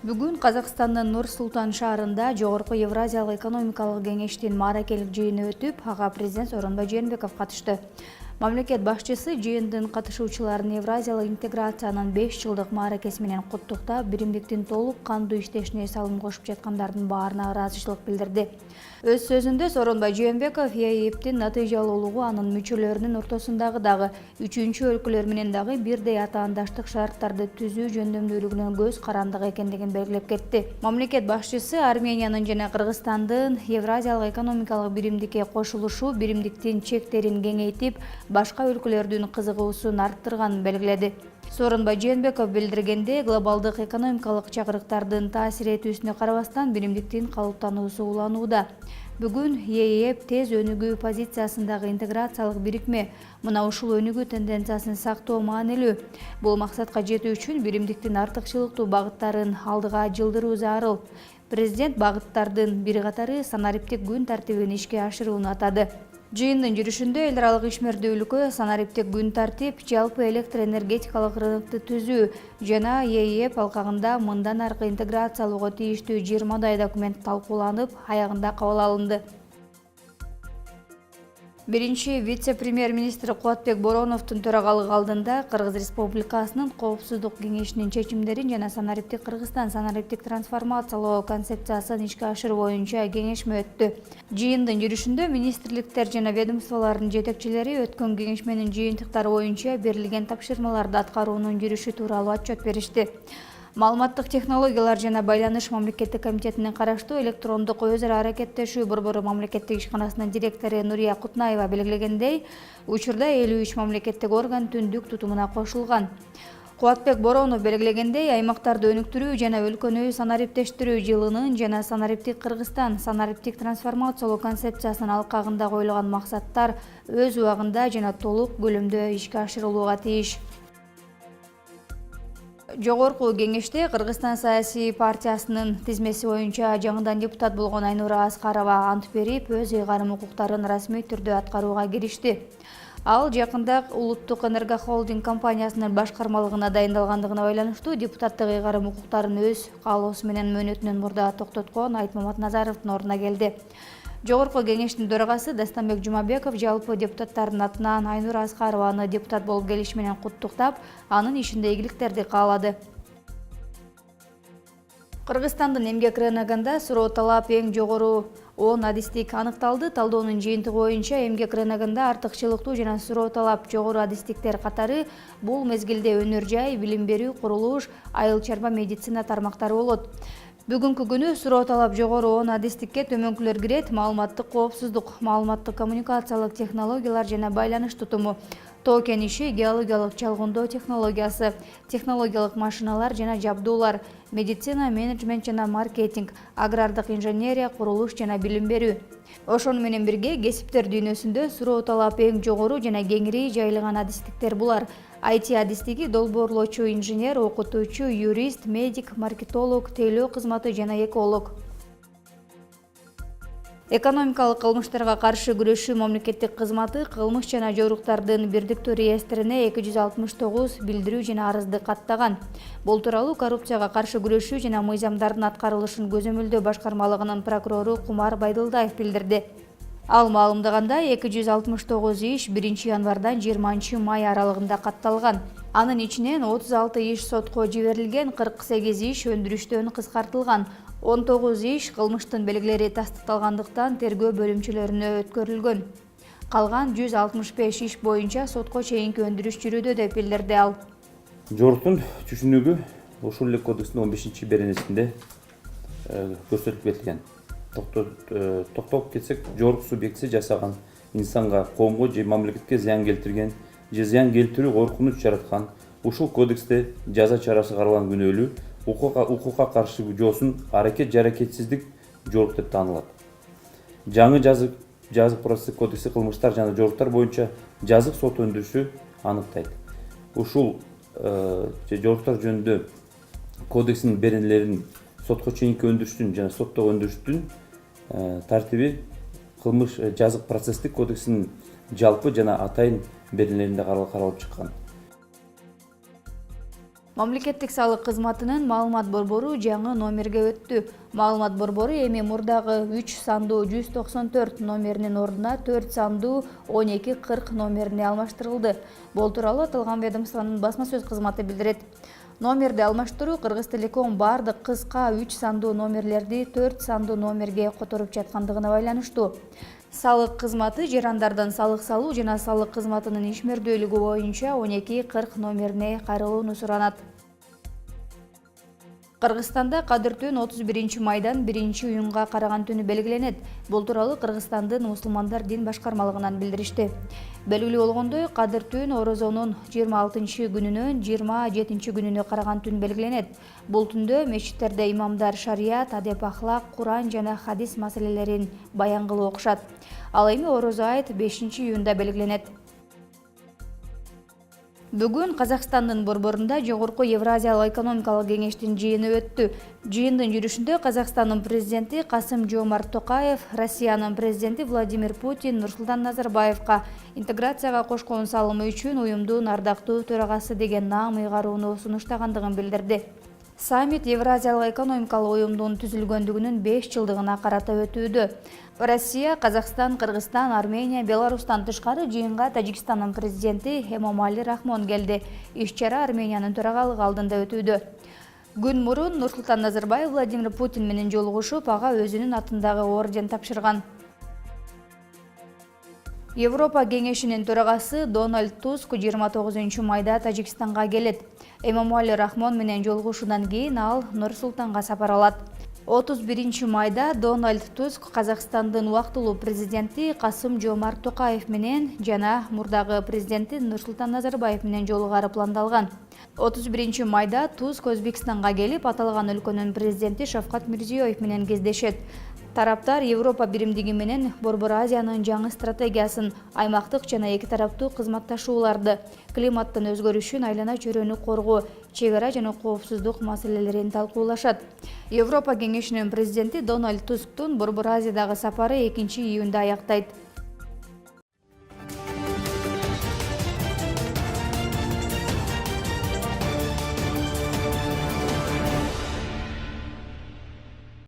Бүгүн Казакстандын Нур-Султан шаарында Жогорку Евразиялык экономикалык кеңештин мааракелик жыйыны өтүп, ага президент Сооронбай Жээнбеков катышты. Мамлекет башчысы жыйындын катышуучуларын Евразиялык интеграциянын 5 жылдык мааракеси менен куттуктап, биримдиктин толук кандуу иштешине салым кошуп жаткандардын баарына ыраазычылык билдирди. Өз сөзүндө Сооронбай Жээнбеков ЕИЭБтин натыйжалуулугу анын мүчөлөрүнүн ортосундагы дагы үчүнчү өлкөлөр менен дагы бирдей атаандаштык шарттарды түзүү жөндөмдүүлүгүнөн көз карандык экендигин белгилеп кетти. Мамлекет башчысы Армениянын жана Кыргызстандын Евразиялык экономикалык биримдикке кошулушу биримдиктин чектерин кеңейтип, башка өлкөлөрдүн кызыгуусун арттырганын белгиледи. Сооронбай Жээнбеков билдиргенде, глобалдык экономикалык чакырыктардын таасир этүүсүнө карабастан биримдиктин калыптануусу уланууда. Бүгүн ЕИЭБ тез өнүгүү позициясындагы интеграциялык бирикме. Мына ушул өнүгүү тенденциясын сактоо маанилүү. Бул максатка жетүү үчүн биримдиктин артыкчылыктуу багыттарын алдыга жылдыруу зарыл. Президент багыттардын бир катары санариптик күн тартибин ишке ашырууну атады. Жыйындын жүрүшүндө эл аралык ишмердүүлүккө санариптик күн тартип, жалпы электр энергетикалык рынокты түзүү жана ЕИЭБ алкагында мындан аркы интеграциялоого тийиштүү 20 документ талкууланып, аягында кабыл алынды. Биринчи вице-премьер-министр Кубатбек Бороновдун төрагалыгы алдында Кыргыз Республикасынын Коопсуздук кеңешинин чечимдерин жана санариптик Кыргызстан санариптик трансформациялоо концепциясын ишке ашыруу боюнча кеңешме өттү. Жыйындын жүрүшүндө министрликтер жана ведомстволордун жетекчилери өткөн кеңешменин жыйынтыктары боюнча берилген тапшырмаларды аткаруунун жүрүшү тууралуу отчет беришти. Маалыматтык технологиялар жана байланыш мамлекеттик комитетине караштуу электрондук өз ара аракеттешүү борбору мамлекеттик ишканасынын директору Нурия Кутнаева белгилегендей, учурда 53 мамлекеттик орган түндүк тутумуна кошулган. Кубатбек Боронов белгилегендей, аймактарды өнүктүрүү жана өлкөнү санариптештирүү жылынын жана санариптик Кыргызстан санариптик трансформациялоо концепциясынын алкагында коюлган максаттар өз убагында жана толук көлөмдө ишке ашырылууга тийиш. Жогорку кеңеште Кыргызстан саясий партиясынын тизмеси боюнча жаңыдан депутат болгон Айнура Аскарова ант берип, өз ыйгарым укуктарын расмий түрдө аткарууга киришти. Ал жакында Улуттук энергохолдинг компаниясынын башкармалыгына дайындалгандыгына байланыштуу депутаттык ыйгарым укуктарын өз каалоосу менен мөөнөтүнөн мурда токтоткон Айтмамат Назаровдун ордуна келди. Жогорку кеңештин төрагасы Дастанбек Жумабеков жалпы депутаттардын атынан Айнура Аскарованы депутат болуп келиши менен куттуктап, анын ишинде ийгиликтерди каалады. Кыргызстандын эмгек рыногунда суроо талап эң жогору 10 адистик аныкталды. Талдоонун жыйынтыгы боюнча эмгек рыногунда артыкчылыктуу жана суроо талап жогору адистиктер катары бул мезгилде өнөр жай, билим берүү, курулуш, айыл чарба медицина тармактары болот. Бүгүнкү күнү суроо талап жогору 10 адистикке төмөнкүлөр кирет: маалыматтык коопсуздук, маалыматтык коммуникациялык технологиялар жана байланыш тутуму, токен иши, геологиялык чалгындоо технологиясы, технологиялык машиналар жана жабдуулар, медицина, менеджмент жана маркетинг, агрардык инженерия, курулуш жана билим берүү. Ошону менен бирге кесиптер дүйнөсүндө суроо талап эң жогору жана кеңири жайылган адистиктер булар: IT адистиги, долбоорлоочу инженер, окутуучу, юрист, медик, маркетолог, тейлөө кызматы жана эколог. Экономикалык кылмыштарга каршы күрөшүү мамлекеттик кызматы кылмыш жана жоруктардын бирдиктүү реестрине 269 билдирүү жана арызды каттаган. Бул тууралуу коррупцияга каршы күрөшүү жана мыйзамдардын аткарылышын көзөмөлдөө башкармалыгынын прокурору Кумар Байдылдаев билдирди. Ал маалымдагандай, 269 иш 1 январдан 20 май аралыгында катталган. Анын ичинен 36 иш сотко жиберилген, 48 иш өндүрүштөн кыскартылган, 19 иш кылмыштын белгилери тастыкталгандыктан тергөө бөлүмчөлөрүнө өткөрүлгөн. Калган 165 иш боюнча сотко чейинки өндүрүш жүрүүдө деп билдирди ал. Жоруктун түшүнүгү ушул эле кодекстин 15 беренесинде көрсөтүлүп кетилген. Токтоп кетсек, жорук субъектиси жасаган инсанга, коомго же мамлекетке зыян келтирген же зыян келтирүү коркунуч жараткан ушул кодексте жаза чарасы каралган күнөөлүү укукка каршы жоосун аракет же аракетсиздик жорук деп таанылат. Жаңы жазык процесстик кодекси кылмыштар жана жоруктар боюнча жазык сот өндүрүшү аныктайт. Ушул жоруктар жөнүндө кодекстин беренелерин сотко чейинки өндүрүштүн жана соттогу өндүрүштүн тартиби кылмыш жазык процесстик кодексинин жалпы жана атайын беренелеринде каралып чыккан. Мамлекеттик салык кызматынын маалымат борбору жаңы номерге өттү. Маалымат борбору эми мурдагы 3 сандуу 194 номеринин ордуна 4 сандуу 1240 номерине алмаштырылды. Бул тууралуу аталган ведомствонун басма сөз кызматы билдирет. Номерди алмаштыруу Кыргызтелеком бардык кыска 3 сандуу номерлерди 4 сандуу номерге которуп жаткандыгына байланыштуу. Салык кызматы жарандардан салык салуу жана салык кызматынын ишмердүүлүгү боюнча 1240 номерине кайрылууну суранат. Кыргызстанда Кадыр түн 31 майдан 1-июнга караган түнү белгиленет. Бул тууралуу Кыргызстандын мусулмандар дин башкармалыгынан билдиришти. Белгилүү болгондой, Кадыр түн орозонун 26 күнүнөн 27 күнүнө караган түн белгиленет. Бул түндө мечиттерде имамдар шарият, адеп ахлак, Куран жана хадис маселелерин баян кылып окушат. Ал эми орозо айт 5-июнда белгиленет. Бүгүн Казакстандын борборунда Жогорку Евразиялык экономикалык кеңештин жыйыны өттү. Жыйындын жүрүшүндө Казакстандын президенти Касым-Жомарт Токаев, Россиянын президенти Владимир Путин Нурсултан Назарбаевка интеграцияга кошкон салымы үчүн уюмдун ардактуу төрагасы деген наам ыйгарууну сунуштагандыгын билдирди. Саммит Евразиялык экономикалык уюмдун түзүлгөндүгүнүн 5 жылдыгына карата өтүүдө. Россия, Казакстан, Кыргызстан, Армения, Беларустан тышкары жыйынга Тажикстандын президенти Эмомали Рахмон келди. Иш-чара Армениянын төрагалыгы алдында өтүүдө. Күн мурун Нурсултан Назарбаев Владимир Путин менен жолугушуп, ага өзүнүн атындагы орден тапшырган. Европа кеңешинин төрагасы Дональд Туск 29 майда Тажикстанга келет. Эмомали Рахмон менен жолугушуудан кийин ал Нур-Султанга сапар алат. 31 майда Дональд Туск Казакстандын убактылуу президенти Касым-Жомарт Токаев менен жана мурдагы президенти Нурсултан Назарбаев менен жолугары пландалган. 31 майда Туск Өзбекстанга келип, аталган өлкөнүн президенти Шавкат Мирзиёев менен кездешет. Тараптар Европа биримдиги менен Борбор Азиянын жаңы стратегиясын, аймактык жана эки тараптуу кызматташууларды, климаттын өзгөрүшүн, айлана чөйрөнү коргоо, чек ара жана коопсуздук маселелерин талкуулашат. Европа кеңешинин президенти Дональд Тусктун Борбор Азиядагы сапары 2-июнда аяктайт.